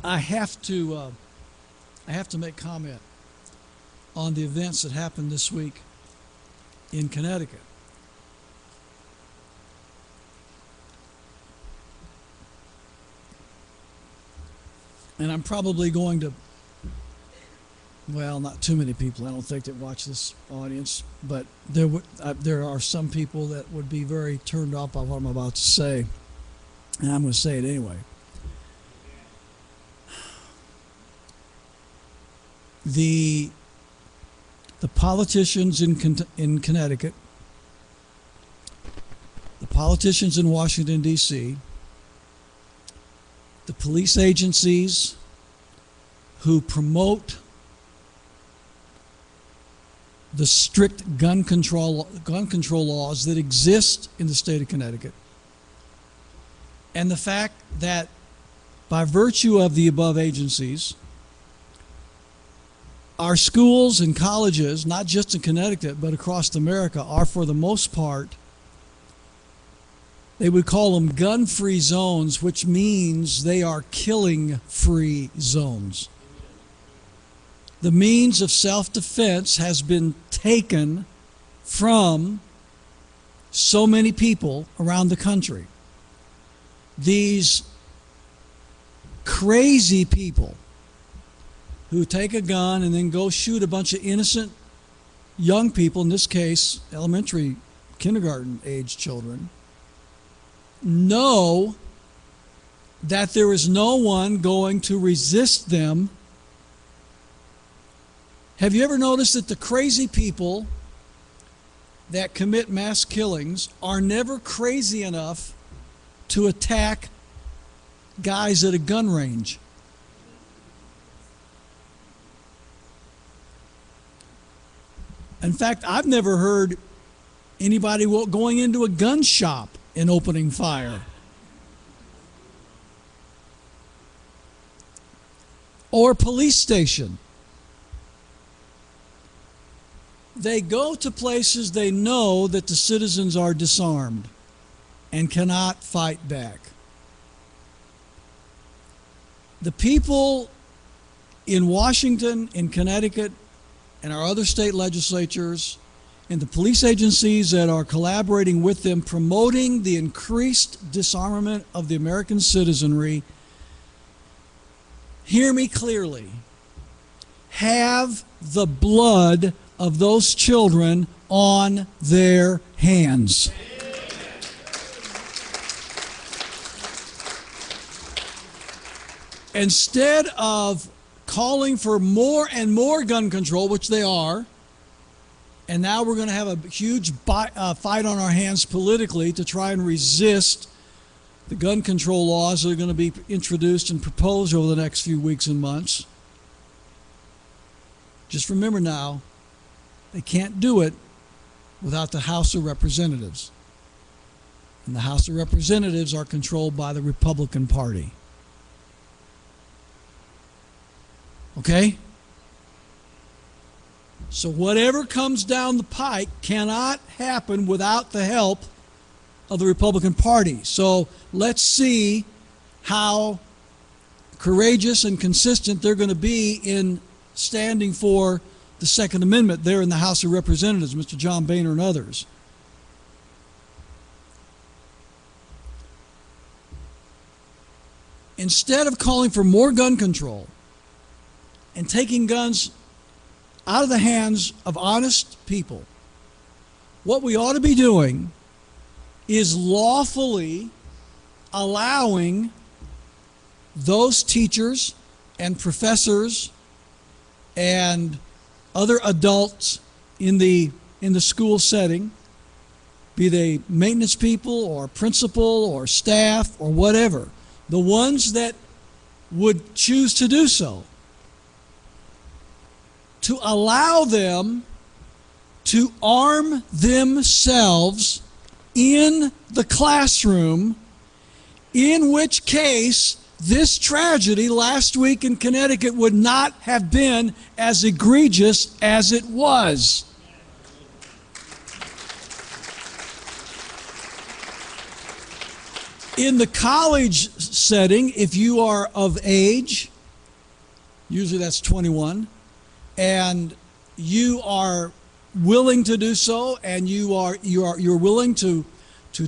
I have to make comment on the events that happened this week in Connecticut. And I'm probably going to, well, not too many people, I don't think, that watch this audience, but there are some people that would be very turned off by what I'm about to say, and I'm going to say it anyway. The politicians in Connecticut, the politicians in Washington, D.C., the police agencies who promote the strict gun control laws that exist in the state of Connecticut, and the fact that by virtue of the above agencies, our schools and colleges, not just in Connecticut but across America, are for the most part, they would call them gun-free zones, which means they are killing-free zones. The means of self-defense has been taken from so many people around the country. These crazy people who take a gun and then go shoot a bunch of innocent young people, in this case, elementary, kindergarten-age children, know that there is no one going to resist them. Have you ever noticed that the crazy people that commit mass killings are never crazy enough to attack guys at a gun range? In fact, I've never heard anybody going into a gun shop and opening fire. Or a police station. They go to places they know that the citizens are disarmed and cannot fight back. The people in Washington, in Connecticut, and our other state legislatures, and the police agencies that are collaborating with them, promoting the increased disarmament of the American citizenry, hear me clearly, have the blood of those children on their hands. Instead of calling for more and more gun control, which they are, and now we're going to have a huge fight on our hands politically to try and resist the gun control laws that are going to be introduced and proposed over the next few weeks and months. Just remember now, they can't do it without the House of Representatives. And the House of Representatives are controlled by the Republican Party. Okay? So whatever comes down the pike cannot happen without the help of the Republican Party. So let's see how courageous and consistent they're going to be in standing for the Second Amendment there in the House of Representatives, Mr. John Boehner and others. Instead of calling for more gun control and taking guns out of the hands of honest people, what we ought to be doing is lawfully allowing those teachers and professors and other adults in the school setting, be they maintenance people or principal or staff or whatever, the ones that would choose to do so, to allow them to arm themselves in the classroom, in which case this tragedy last week in Connecticut would not have been as egregious as it was. In the college setting, if you are of age, usually that's 21, and you are willing to do so, and you're willing to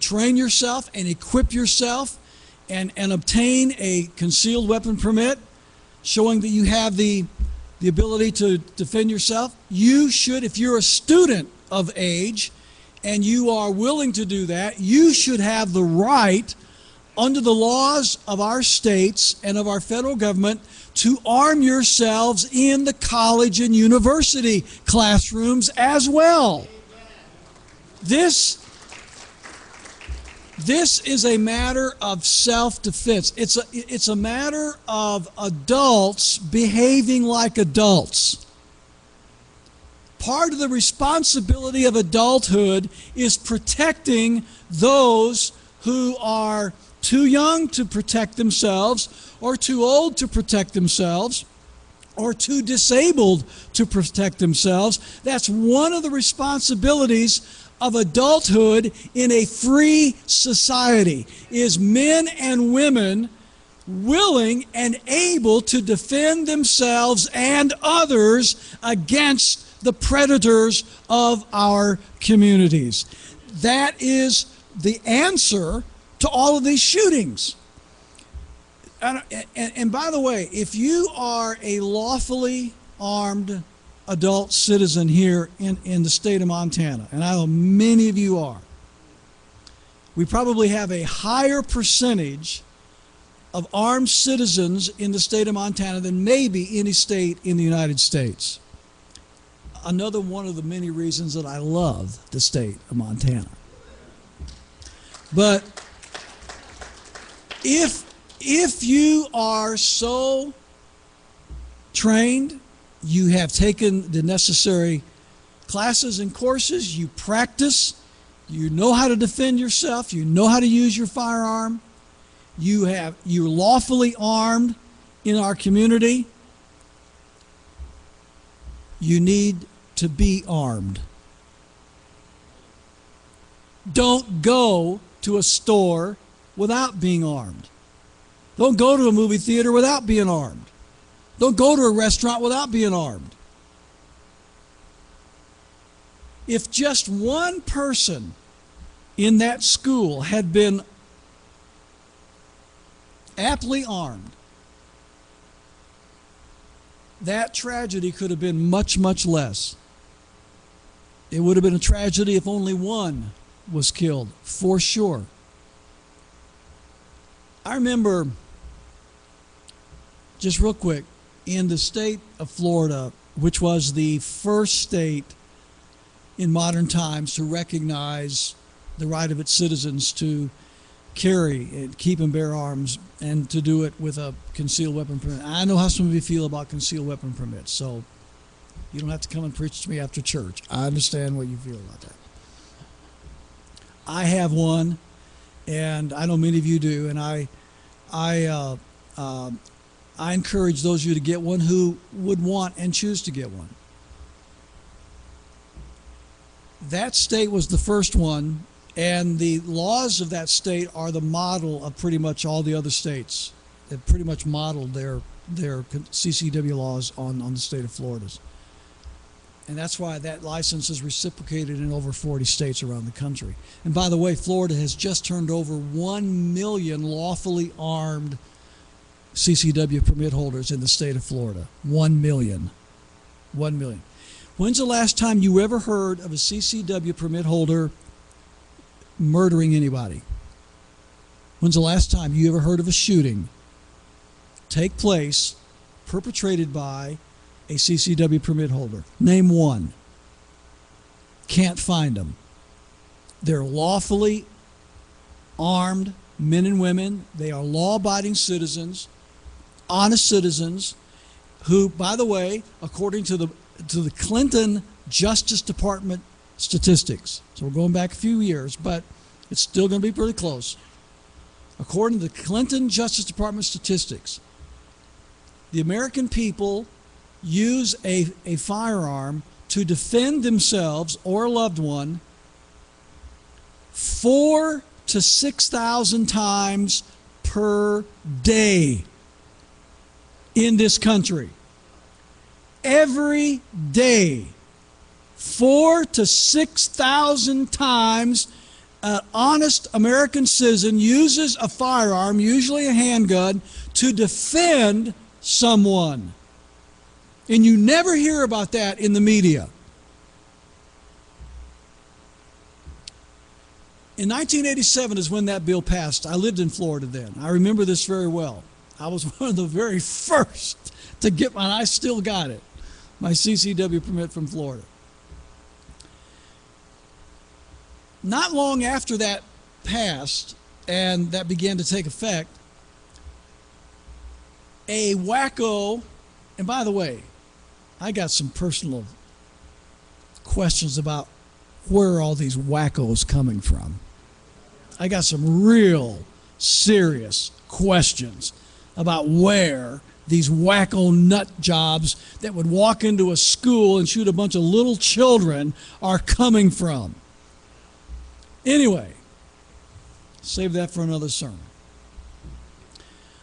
train yourself and equip yourself and obtain a concealed weapon permit, showing that you have the ability to defend yourself, you should, if you're a student of age and you are willing to do that, you should have the right, under the laws of our states and of our federal government, to arm yourselves in the college and university classrooms as well. This is a matter of self-defense. It's a matter of adults behaving like adults. Part of the responsibility of adulthood is protecting those who are too young to protect themselves, or too old to protect themselves, or too disabled to protect themselves. That's one of the responsibilities of adulthood in a free society, is men and women willing and able to defend themselves and others against the predators of our communities. That is the answer to all of these shootings. And by the way, if you are a lawfully armed adult citizen here in the state of Montana, and I know many of you are, we probably have a higher percentage of armed citizens in the state of Montana than maybe any state in the United States. Another one of the many reasons that I love the state of Montana. But if you are so trained, you have taken the necessary classes and courses, you practice, you know how to defend yourself, you know how to use your firearm, you're lawfully armed in our community, you need to be armed. Don't go to a store without being armed. Don't go to a movie theater without being armed. Don't go to a restaurant without being armed. If just one person in that school had been aptly armed, that tragedy could have been much, much less. It would have been a tragedy if only one was killed, for sure. I remember, just real quick, in the state of Florida, which was the first state in modern times to recognize the right of its citizens to carry and keep and bear arms, and to do it with a concealed weapon permit. I know how some of you feel about concealed weapon permits, so you don't have to come and preach to me after church. I understand what you feel about that. I have one, and I know many of you do, and I encourage those of you to get one who would want and choose to get one. That state was the first one, and the laws of that state are the model of pretty much all the other states. They've pretty much modeled their CCW laws on the state of Florida's. And that's why that license is reciprocated in over 40 states around the country. And by the way, Florida has just turned over 1 million lawfully armed CCW permit holders in the state of Florida. 1 million. 1 million. When's the last time you ever heard of a CCW permit holder murdering anybody? When's the last time you ever heard of a shooting take place perpetrated by a CCW permit holder? Name one. Can't find them. They're lawfully armed men and women. They are law-abiding citizens, honest citizens, who, by the way, according to the Clinton Justice Department statistics, so we're going back a few years, but it's still going to be pretty close. According to the Clinton Justice Department statistics, the American people use a firearm to defend themselves or a loved one 4 to 6,000 times per day in this country. Every day, 4,000 to 6,000 times an honest American citizen uses a firearm, usually a handgun, to defend someone. And you never hear about that in the media. In 1987 is when that bill passed. I lived in Florida then. I remember this very well. I was one of the very first to get mine. I still got it, my CCW permit from Florida. Not long after that passed and that began to take effect, a wacko, and by the way, I got some personal questions about where are all these wackos coming from. I got some real serious questions about where these wacko nut jobs that would walk into a school and shoot a bunch of little children are coming from. Anyway, save that for another sermon.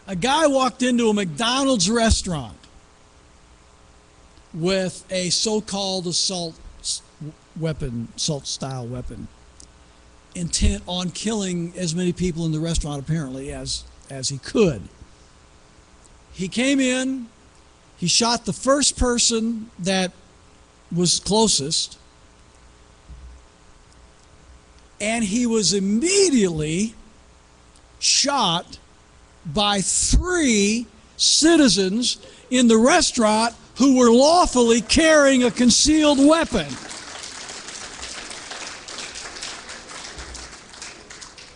A guy walked into a McDonald's restaurant with a so-called assault style weapon, intent on killing as many people in the restaurant apparently as he could. He came in, he shot the first person that was closest, and he was immediately shot by 3 citizens in the restaurant who were lawfully carrying a concealed weapon.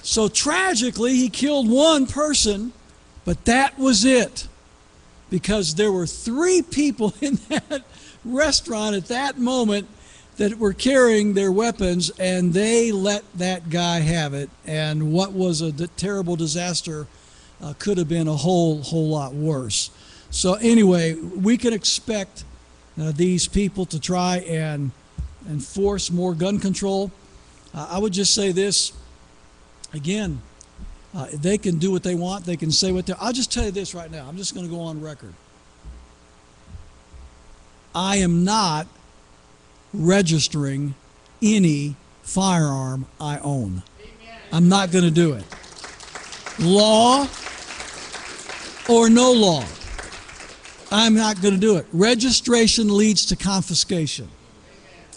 So tragically, he killed 1 person, but that was it. Because there were 3 people in that restaurant at that moment that were carrying their weapons, and they let that guy have it. And what was a terrible disaster could have been a whole lot worse. So anyway, we can expect these people to try and enforce more gun control. I would just say this again. They can do what they want. They can say what they... I'll just tell you this right now. I'm just going to go on record. I am not registering any firearm I own. Amen. I'm not going to do it. Law or no law, I'm not going to do it. Registration leads to confiscation.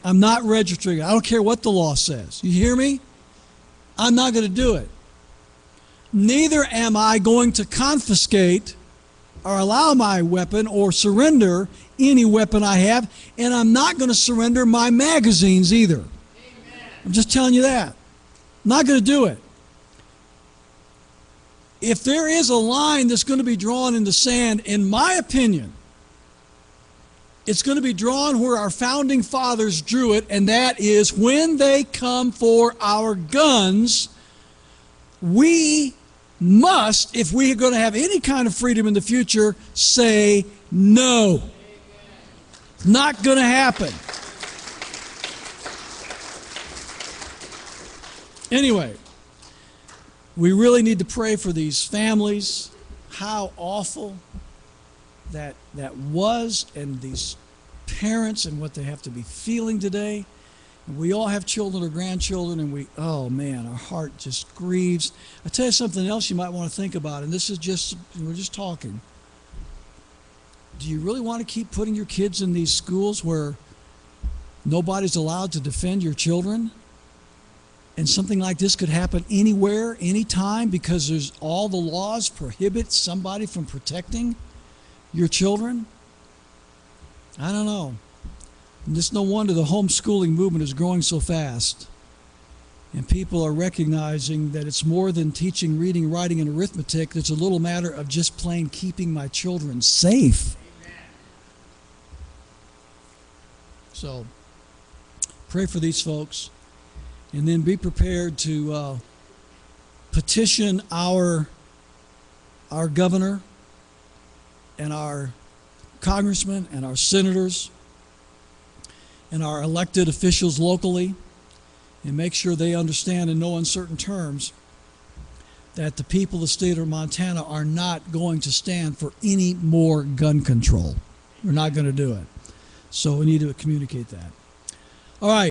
I'm not registering. I don't care what the law says. You hear me? I'm not going to do it. Neither am I going to confiscate or allow my weapon or surrender any weapon I have, and I'm not going to surrender my magazines either. Amen. I'm just telling you that. I'm not going to do it. If there is a line that's going to be drawn in the sand, in my opinion, it's going to be drawn where our founding fathers drew it, and that is when they come for our guns, we must, if we are going to have any kind of freedom in the future, say no. Not going to happen. Anyway, we really need to pray for these families. How awful that was, and these parents and what they have to be feeling today. And we all have children or grandchildren, and oh man, our heart just grieves. I tell you something else you might want to think about, and this is just, we're just talking. Do you really want to keep putting your kids in these schools where nobody's allowed to defend your children? And something like this could happen anywhere, anytime, because there's all the laws prohibit somebody from protecting your children? I don't know. And it's no wonder the homeschooling movement is growing so fast. And people are recognizing that it's more than teaching reading, writing, and arithmetic. It's a little matter of just plain keeping my children safe. Amen. So, pray for these folks. And then be prepared to petition our governor and our congressmen and our senators and our elected officials locally, and make sure they understand in no uncertain terms that the people of the state of Montana are not going to stand for any more gun control. We're not going to do it. So we need to communicate that. All right.